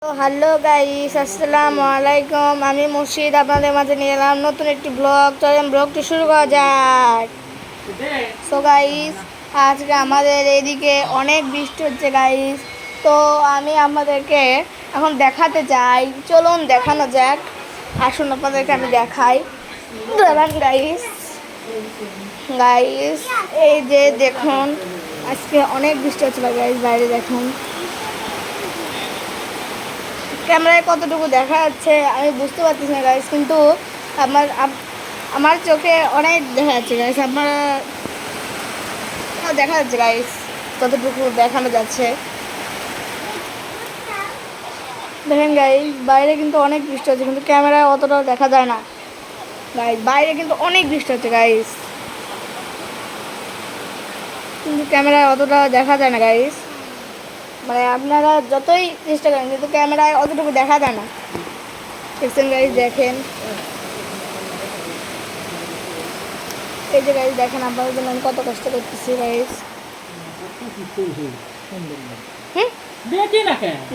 তো hello guys, আসসালামু আলাইকুম। আমি মুর্শিদ আপনাদের মাঝে নিয়ে এলাম নতুন একটি ব্লগ। চলেন ব্লগটি শুরু করা যাক। সো গাইস, আজকে আমাদের এদিকে অনেক বৃষ্টি হচ্ছে গাইস। তো আমি আপনাদেরকে এখন দেখাতে চাই, চলুন দেখানো যাক। আসুন আপনাদেরকে আমি দেখাই। দাঁড়ান গাইস। গাইস এই যে দেখুন, আজকে অনেক বৃষ্টি হচ্ছে গাইস। বাইরে দেখুন, ক্যামেরায় কতটুকু দেখা যাচ্ছে আমি বুঝতে পারতেছি না গাইস, কিন্তু আমার চোখে অনেক দেখা যাচ্ছে গাইস। আপনারা দেখা যাচ্ছে গাইস, কতটুকু দেখানো যাচ্ছে দেখেন গাইস। বাইরে কিন্তু অনেক বৃষ্টি হচ্ছে, কিন্তু ক্যামেরায় অতটাও দেখা যায় না গাইস। বাইরে কিন্তু অনেক বৃষ্টি হচ্ছে গাইস, কিন্তু ক্যামেরায় অতটা দেখা যায় না গাইস। মানে আপনারা যতই চেষ্টা করেন, কিন্তু ক্যামেরায় অতটুকু দেখা যায় না। দেখছেন গাইস, দেখেন এই যে গাইস, দেখেন আপনাদের জন্য আমি কত কষ্ট করতেছি গাইস।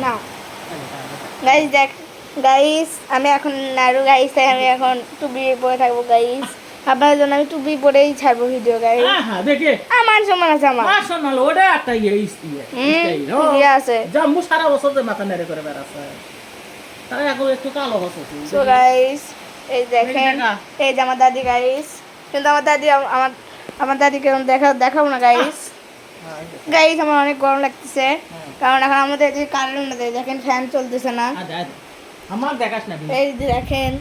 না গাইস, দেখ গাইস, আমি এখন নাড়ু গাইস, তাই আমি এখন টুপি পরে থাকবো গাইস। আপনাদের জন্য আমি টুপি পরেই ছাড়বো ভিডিও গাইস। আমার সমান আছে, আমার ইয়ে আছে। তো গাইস এই দেখেন, এই যে আমার দাদি গাইস, কিন্তু আমার দাদি আমার দাদিকে দেখাবো না গাইস। গাইস আমার অনেক গরম লাগতেছে, কারণ এখন আমাদের যে কারেন্ট নেই, দেখেন ফ্যান চলতেছে না। এই যে দেখেন,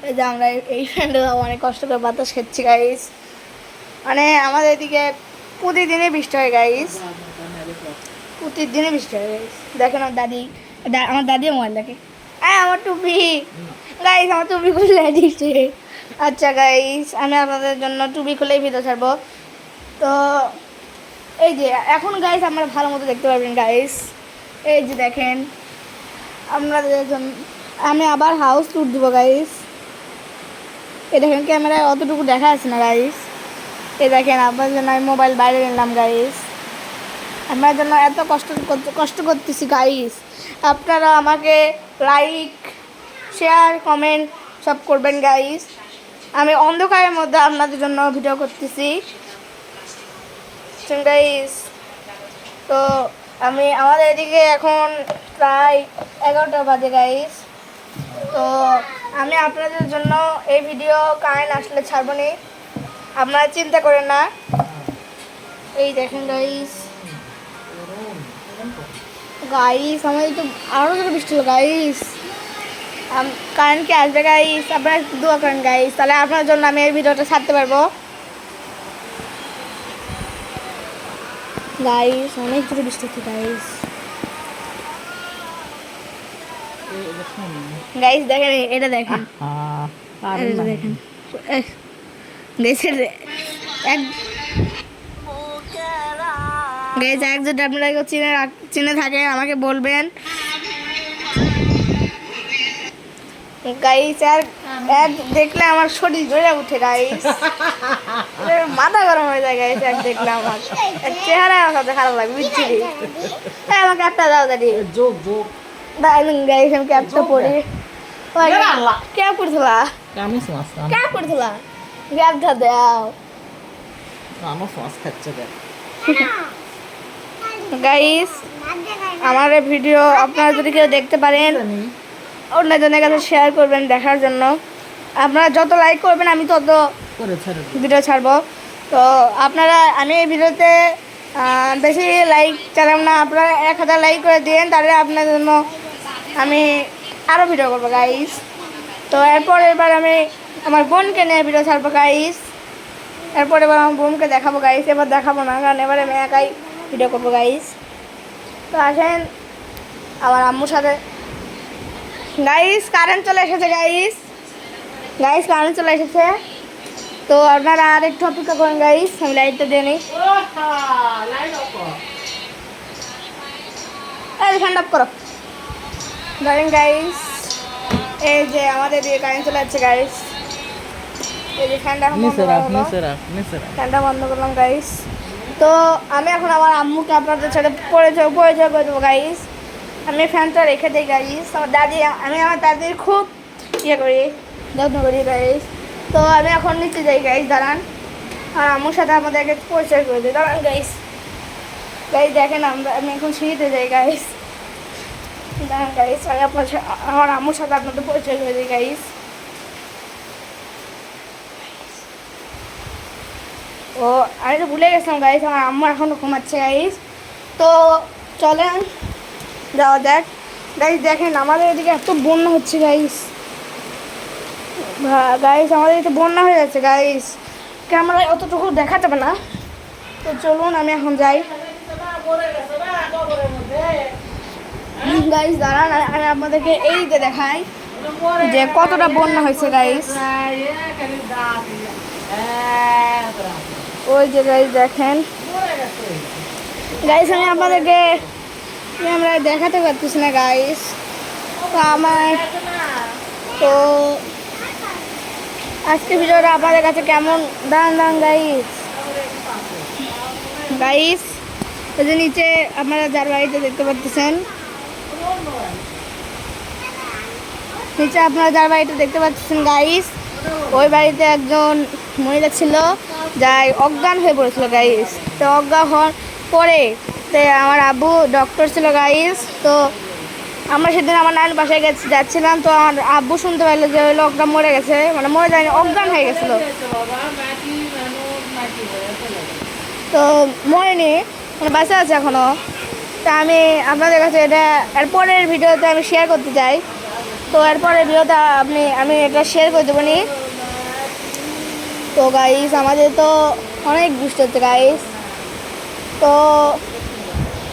এই যে আমরা এই ফ্যানটা অনেক কষ্ট করে বাতাস খাচ্ছি গাইস। মানে আমাদের এদিকে প্রতিদিনই বৃষ্টি হয় গাইস, প্রতিদিনই বৃষ্টি হয় গাইস। দেখেন আমার দাদি মোবাইল দেখে। আমার টুপি গাইস, আমার টুপি খুলে দিচ্ছে। আচ্ছা গাইস, আমি আপনাদের জন্য টুপি খুলেই ভিডিও ছাড়বো। তো এই যে এখন গাইস আমরা ভালো মতো দেখতে পারবেন গাইস। এই যে দেখেন, আপনাদের জন্য আমি আবার হাউস ট্যুর দিব গাইস। এই দেখেন ক্যামেরায় অতটুকু দেখা যাচ্ছে না গাইস। এই দেখেন আপনাদের জন্য আমি মোবাইল বাইরে নিলাম গাইস। আপনার জন্য এত কষ্ট করতেছি গাইস। আপনারা আমাকে লাইক, শেয়ার, কমেন্ট সব করবেন গাইস। আমি অন্ধকারের মধ্যে আপনাদের জন্য ভিডিও করতেছি গাইস। তো আমাদের এদিকে এখন প্রায় 11টা বাজে গাইস। তো আমি আপনাদের জন্য এই ভিডিও কারেন্ট আসলে ছাড়বো নি, আপনারা চিন্তা করেন না। এই দেখেন গাইস, আমাদের তো আরও জোরে বৃষ্টি হলো গাইস। কারেন্ট কি আসবে গাইস? আপনারা দোয়া করেন গাইস, তাহলে আপনার জন্য আমি এই ভিডিওটা ছাড়তে পারবো গাইস। অনেক জোরে বৃষ্টি হচ্ছে গাইস। গাইস দেখেন, এটা দেখেন, দেখেন গাইস যদি আপনারা চিনে থাকেন আমাকে বলবেন গাইস। এক দেখলে আমার শরীর জ্বলে উঠে গাইস, মাথা গরম হয়ে যায় গাইস। এক দেখলে আমার চেহারা খারাপ লাগে, বিচ্ছিরি। আমাকে একটা দাও দাদি, গাইস আমি ক্যাপটা পরে ক্যাপ করছিলা, ক্যাপ করছিলা, ক্যাপটা দাও গাইস। আমার ভিডিও আপনারা যদি কেউ দেখতে পারেন, অন্যজনের কাছে শেয়ার করবেন দেখার জন্য। আপনারা যত লাইক করবেন আমি তত ভিডিও ছাড়বো। তো আমি এই ভিডিওতে বেশি লাইক চালাম না, আপনারা 1000 লাইক করে দিন, তাহলে আপনাদের জন্য আমি আরও ভিডিও করবো গাইস। তো এবার আমি আমার বোনকে নিয়ে ভিডিও ছাড়বো গাইস। এবার আমার বোনকে দেখাবো গাইস। এবার দেখাবো না, কারণ এবার আমি একাই ভিডিও করবো গাইস। তো আসেন আমার আম্মুর সাথে। গাইস কারেন্ট চলে এসেছে গাইস, কারেন্ট চলে এসেছে। তো আপনারা আর একটু অপেক্ষা করেন গাইস, আমি লাইটটা দিয়ে নিই। ফ্যান অফ করো। ধরেন গাইস, এই যে আমাদের দিয়ে কারেন্ট চলে যাচ্ছে গাইস। এই যে ফ্যানটা বন্ধ করলাম গাইস। তো আমি এখন আমার আম্মুকে আপনাদের সাথে পরিচয় করে দেবো গাইস। আমি ফ্যানটা রেখে দিই গাইস। আমার দাদি, আমি আমার দাদির খুব ইয়ে করি, যত্ন করি গাইস। তো আমি এখন নিচে যাই গাইস, দাঁড়ান। আর আম্মুর সাথে আমাদেরকে পরিচয় করে দিই, দাঁড়ান গাইস। গাইস দেখেন আমি এখন সিঁড়িতে যাই গাইস, দাঁড়ান গাইস। আমি আমার আম্মুর সাথে আপনাদের পরিচয় করে দিই গাইস। ও আমি তো ভুলে গেছিলাম গাইস, আমার আম্মু এখনও ঘুমাচ্ছে গাইস। তো চলেন যাওয়া যাক গাইস। দেখেন আমাদের এদিকে এত বন্যা হচ্ছে গাইস, গাইস আমাদের এদিকে বন্যা হয়ে যাচ্ছে গাইস। ক্যামেরায় অতটুকু দেখা যাবে না, তো চলুন আমি এখন যাই গাইস। দাঁড়ান আমি আপনাদেরকে এই যে দেখাই যে কতটা বন্যা হয়েছে গাইস। ওই যে গাইস দেখেন গাইস, আমি আপনাদেরকে আমরা দেখাতে পারতেছি না গাইস। তো আমার তো আজকে ভিডিওটা আপনাদের কাছে কেমন, দাঁড়ান গাইস। গাইস ওই যে নিচে আপনারা যার বাড়িতে দেখতে পাচ্ছেন, নিচে আপনারা যার বাড়িতে দেখতে পাচ্ছেন গাইস, ওই বাড়িতে একজন মহিলা ছিল যাই অজ্ঞান হয়ে পড়েছিল গাইস। তো অজ্ঞান হওয়ার পরে তো আমার আব্বু ডক্টর ছিল গাইস। তো আমরা সেদিন আমার নানির বাসায় যাচ্ছিলাম, তো আমার আব্বু শুনতে পারলো যে ওই লোকটা মরে গেছে, মানে মরে যায়নি, অজ্ঞান হয়ে গেছিলো। তো মরেনি, মানে বাঁচা আছে এখনও। তা আমি আপনাদের কাছে এটা এরপরের ভিডিওতে আমি শেয়ার করতে চাই। তো এরপরের ভিডিওটা আমি এটা শেয়ার করে দেবো নি। তো গাইস আমাদের তো অনেক বৃষ্টি হচ্ছে গাইস। তো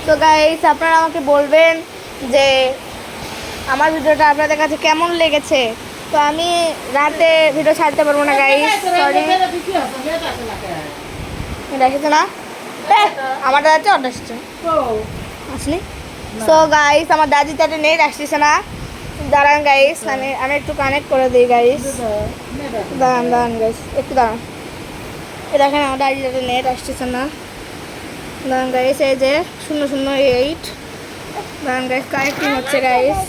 তো গাইস আপনারা আমাকে বলবেন যে আমার ভিডিওটা আপনাদের কাছে কেমন লেগেছে। তো আমি রাতে ভিডিও ছাড়তে পারবো না গাইস, সরি। দেখেছে না আমার দাদা অর্ডার আসছে আসনি। সো গাইস আমার দাদি তাতে নেট আসতেছে না, দাঁড়ান গাইস। আমি একটু কানেক্ট করে দিই গাইস, দাঁড়ান গাইস একটু দাঁড়ান। দেখেন আমার দাদি তাতে নেট আসতেছে না, দাঁড়ান গাইস। এই যে 008, দাঁড়ান গাইস কানেক্টিং হচ্ছে গাইস।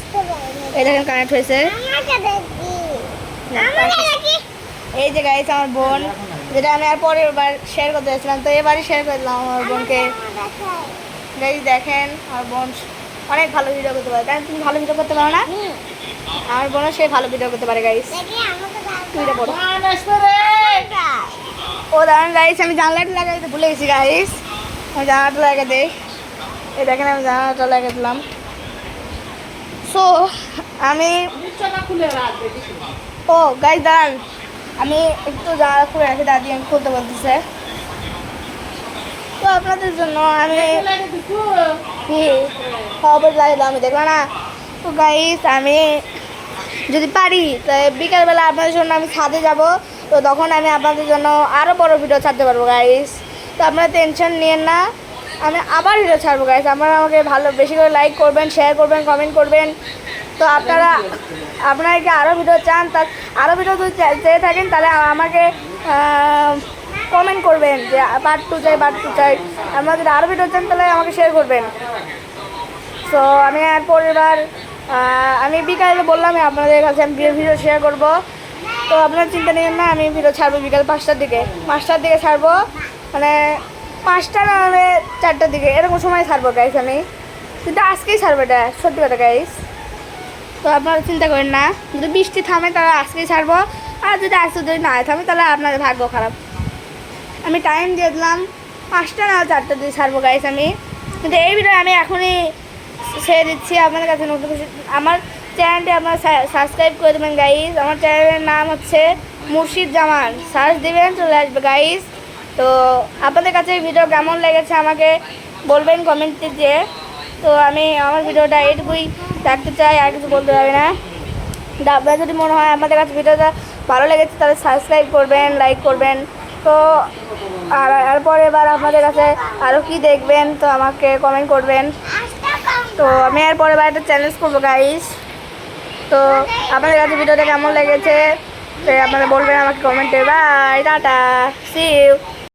এই দেখেন কানেক্ট হয়েছে। এই যে গাইস আমার বোন, যেটা আমি আর পরের বার শেয়ার করতে চাইছিলাম, তো এবারই শেয়ার করে দিলাম আমার বোনকে গাইস। দেখেন আমার বোন অনেক ভালো ভিডিও করতে পারে, কারণ তুমি ভালো ভিডিও করতে পারো না, আমার বোনও সে ভালো ভিডিও করতে পারে গাইস। ও দাঁড়ান গাইস, আমি জানলাটা লাগাইতে ভুলে গেছি গাইস, আমি জানলাটা লাগিয়ে দিই। এই দেখেন আমি জানলাটা লাগিয়ে দিলাম। সো আমি ও গাইস দাঁড়ান, আমি একটু জানলা খুলে রাখি, দাদি আমি খুলতে বলতেছে। তো আপনাদের জন্য আমি খবর লাগলাম, আমি দেখলাম না। তো গাইস আমি যদি পারি তো বিকালবেলা আপনাদের জন্য আমি ছাদে যাব, তো তখন আমি আপনাদের জন্য আরও বড় ভিডিও ছাড়তে পারবো গাইস। তো আপনারা টেনশন নিয়েন না, আমি আবার ভিডিও ছাড়বো গাইস। আপনারা আমাকে ভালো বেশি করে লাইক করবেন, শেয়ার করবেন, কমেন্ট করবেন। তো আপনারা কি আরও ভিডিও চান, তা আরও ভিডিও যদি চেয়ে থাকেন তাহলে আমাকে কমেন্ট করবেন যে পার্ট 2 চাই, পার্ট 2 চাই। আপনারা যদি আরও ভিডিও চান তাহলে আমাকে শেয়ার করবেন। সো আমি আর পরের বার আমি বিকালে বললাম আপনাদের কাছে আমি ভিডিও শেয়ার করব। তো আপনারা চিন্তা নেবেন না, আমি ভিডিও ছাড়বো বিকাল 5টার দিকে ছাড়বো, মানে 5টা না হলে 4টার দিকে এরকম সময় ছাড়বো গাইস আমি, কিন্তু আজকেই ছাড়বো, এটা সত্যি কথা গাইস। তো আপনারা চিন্তা করেন না, যদি বৃষ্টি থামে তাহলে আজকেই ছাড়বো, আর যদি না থামে তাহলে আপনাদের ভাগ্য খারাপ। আমি টাইম দিয়ে দিলাম 5টা না 4টার দিকে ছাড়বো গাইস আমি, কিন্তু এই ভিডিও আমি এখনই ছেড়ে দিচ্ছি আপনাদের কাছে নোটিফিকেশন। আমার চ্যানেলটি আপনারা সাবস্ক্রাইব করে দেবেন গাইস। আমার চ্যানেলের নাম হচ্ছে মুর্শিদ জামান, সার্চ দেবেন চলে আসবে গাইস। তো আপনাদের কাছে এই ভিডিও কেমন লেগেছে আমাকে বলবেন কমেন্টে দিয়ে। তো আমি আমার ভিডিওটা এইটুকুই রাখতে চাই, আর কিছু বলতে পারি না। আপনার যদি মনে হয় আপনাদের কাছে ভিডিওটা ভালো লেগেছে তাহলে সাবস্ক্রাইব করবেন, লাইক করবেন। তো আর এরপর এবার আপনাদের কাছে আরও কি দেখবেন তো আমাকে কমেন্ট করবেন। তো আমি এরপরে এবার একটা চ্যালেঞ্জ করবো গাইস। তো আপনাদের কাছে ভিডিওটা কেমন লেগেছে তো আপনারা বলবেন আমাকে কমেন্টে। Bye, tata, see you.